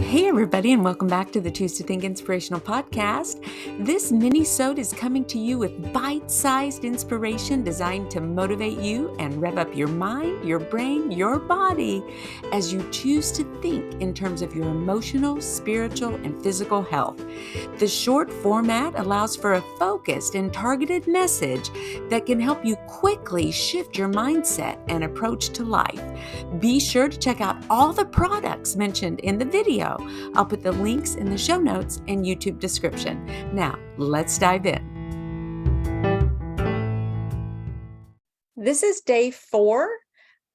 Hey everybody, and welcome back to the Choose to Think Inspirational podcast. This mini-sode is coming to you with bite-sized inspiration designed to motivate you and rev up your mind, your brain, your body as you choose to think in terms of your emotional, spiritual, and physical health. The short format allows for a focused and targeted message that can help you quickly shift your mindset and approach to life. Be sure to check out all the products mentioned in the video. I'll put the links in the show notes and YouTube description. Now, let's dive in. This is day 4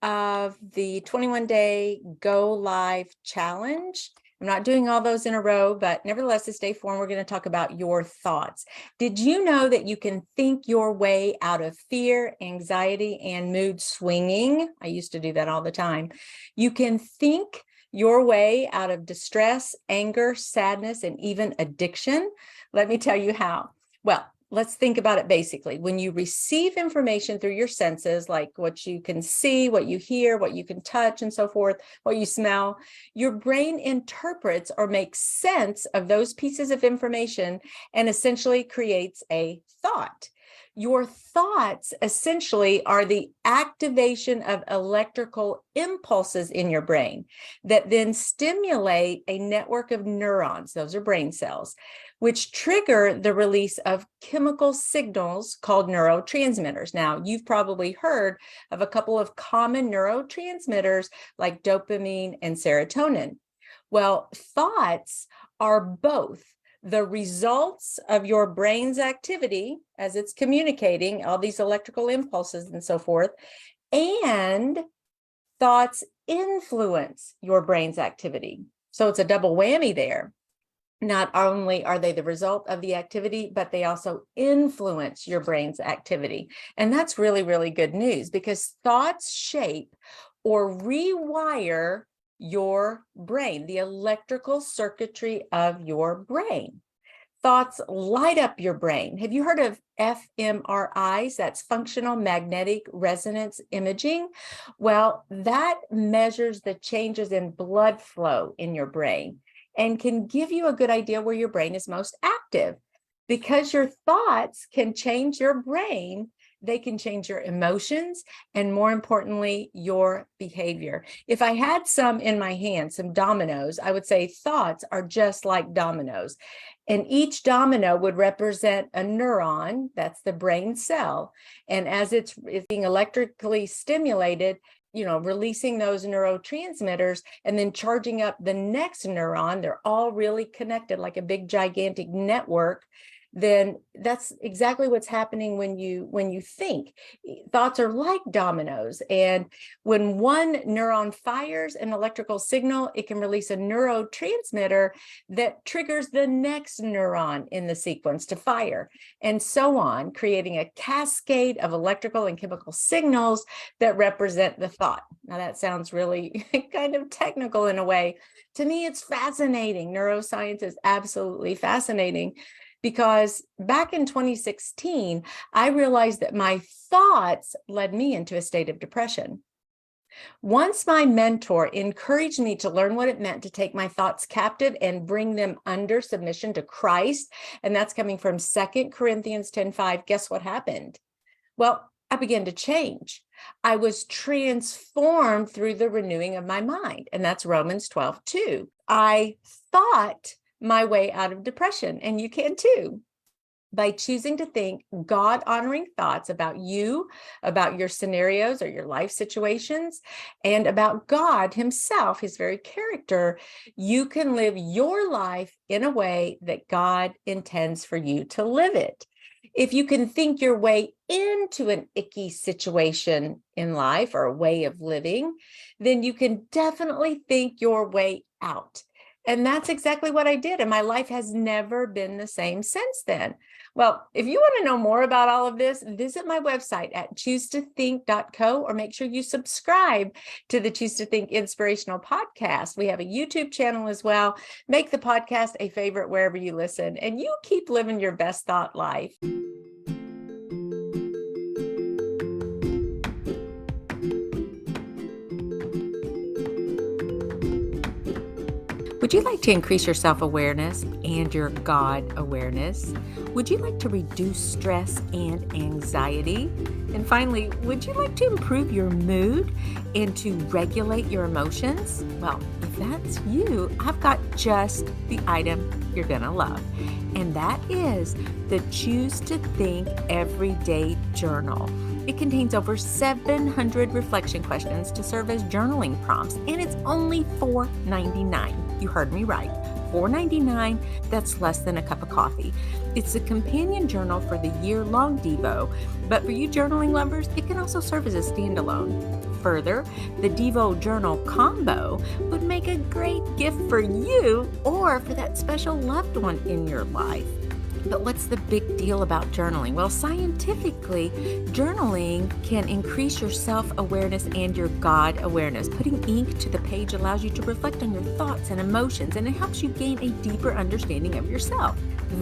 of the 21-day Go Live challenge. I'm not doing all those in a row, but nevertheless, it's day 4, and we're going to talk about your thoughts. Did you know that you can think your way out of fear, anxiety, and mood swinging? I used to do that all the time. You can think your way out of distress, anger, sadness, and even addiction. Let me tell you how. Well, let's think about it basically. When you receive information through your senses, like what you can see, what you hear, what you can touch, and so forth, what you smell, your brain interprets or makes sense of those pieces of information and essentially creates a thought. Your thoughts essentially are the activation of electrical impulses in your brain that then stimulate a network of neurons, those are brain cells, which trigger the release of chemical signals called neurotransmitters. Now, you've probably heard of a couple of common neurotransmitters like dopamine and serotonin. Well, thoughts are both the results of your brain's activity as it's communicating all these electrical impulses and so forth, and thoughts influence your brain's activity. So it's a double whammy there. Not only are they the result of the activity, but they also influence your brain's activity. And that's really, really good news because thoughts shape or rewire your brain, the electrical circuitry of your brain. Thoughts light up your brain. Have you heard of fMRIs? That's functional magnetic resonance imaging. Well, that measures the changes in blood flow in your brain and can give you a good idea where your brain is most active. Because your thoughts can change your brain, they can change your emotions, and more importantly, your behavior. If I had some in my hand, some dominoes, I would say thoughts are just like dominoes. And each domino would represent a neuron, that's the brain cell. And as it's being electrically stimulated, releasing those neurotransmitters and then charging up the next neuron, they're all really connected like a big gigantic network. Then that's exactly what's happening when you think. Thoughts are like dominoes, and when one neuron fires an electrical signal, it can release a neurotransmitter that triggers the next neuron in the sequence to fire, and so on, creating a cascade of electrical and chemical signals that represent the thought. Now that sounds really kind of technical in a way. To me, it's fascinating. Neuroscience is absolutely fascinating. Because back in 2016, I realized that my thoughts led me into a state of depression. Once my mentor encouraged me to learn what it meant to take my thoughts captive and bring them under submission to Christ, and that's coming from 2 Corinthians 10:5, guess what happened? Well, I began to change. I was transformed through the renewing of my mind, and that's Romans 12:2. I thought my way out of depression, and you can too, by choosing to think God-honoring thoughts about you, about your scenarios or your life situations, and about God himself, his very character. You can live your life in a way that God intends for you to live it. If you can think your way into an icky situation in life or a way of living, then you can definitely think your way out. And that's exactly what I did. And my life has never been the same since then. Well, if you want to know more about all of this, visit my website at choosetothink.co, or make sure you subscribe to the Choose to Think Inspirational podcast. We have a YouTube channel as well. Make the podcast a favorite wherever you listen, and you keep living your best thought life. Would you like to increase your self-awareness and your God awareness? Would you like to reduce stress and anxiety? And finally, would you like to improve your mood and to regulate your emotions? Well, if that's you, I've got just the item you're going to love. And that is the Choose to Think Everyday Journal. It contains over 700 reflection questions to serve as journaling prompts, and it's only $4.99. You heard me right. $4.99, that's less than a cup of coffee. It's a companion journal for the year-long Devo, but for you journaling lovers, it can also serve as a standalone. Further, the Devo Journal Combo would make a great gift for you or for that special loved one in your life. But what's the big deal about journaling? Well, scientifically, journaling can increase your self-awareness and your God awareness. Putting ink to the page allows you to reflect on your thoughts and emotions, and it helps you gain a deeper understanding of yourself.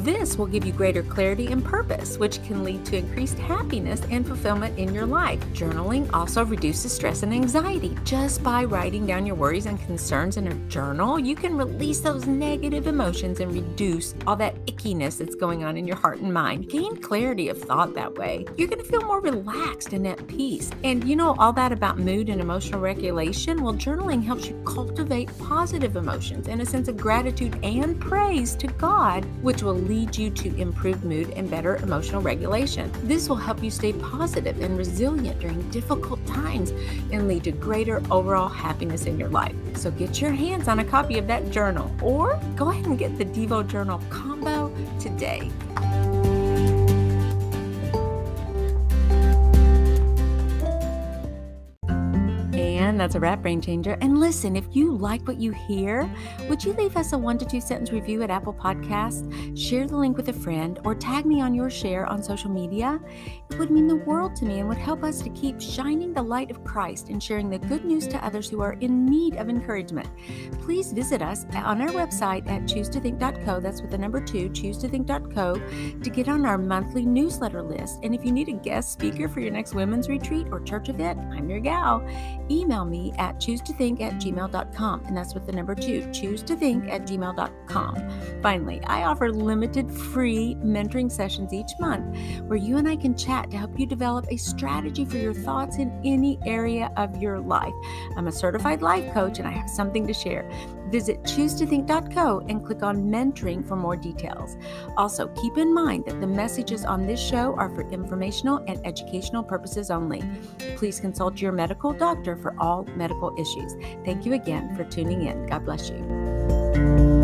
This will give you greater clarity and purpose, which can lead to increased happiness and fulfillment in your life. Journaling also reduces stress and anxiety. Just by writing down your worries and concerns in a journal, you can release those negative emotions and reduce all that ickiness that's going on in your heart and mind. Gain clarity of thought that way. You're going to feel more relaxed and at peace. And you know all that about mood and emotional regulation? Well, journaling helps you cultivate positive emotions and a sense of gratitude and praise to God, which will lead you to improved mood and better emotional regulation. This will help you stay positive and resilient during difficult times and lead to greater overall happiness in your life. So get your hands on a copy of that journal or go ahead and get the Devo Journal Combo today. And that's a wrap, Brain Changer. And listen, if you like what you hear, would you leave us a 1 to 2 sentence review at Apple Podcasts? Share the link with a friend or tag me on your share on social media. It would mean the world to me and would help us to keep shining the light of Christ and sharing the good news to others who are in need of encouragement. Please visit us on our website at choosetothink.co. That's with the number 2, choosetothink.co, to get on our monthly newsletter list. And if you need a guest speaker for your next women's retreat or church event, I'm your gal. Email me at choosetothink@gmail.com, and that's with the number 2, choosetothink@gmail.com. Finally, I offer limited free mentoring sessions each month where you and I can chat to help you develop a strategy for your thoughts in any area of your life. I'm a certified life coach and I have something to share. Visit choosetothink.co and click on mentoring for more details. Also, keep in mind that the messages on this show are for informational and educational purposes only. Please consult your medical doctor for all medical issues. Thank you again for tuning in. God bless you.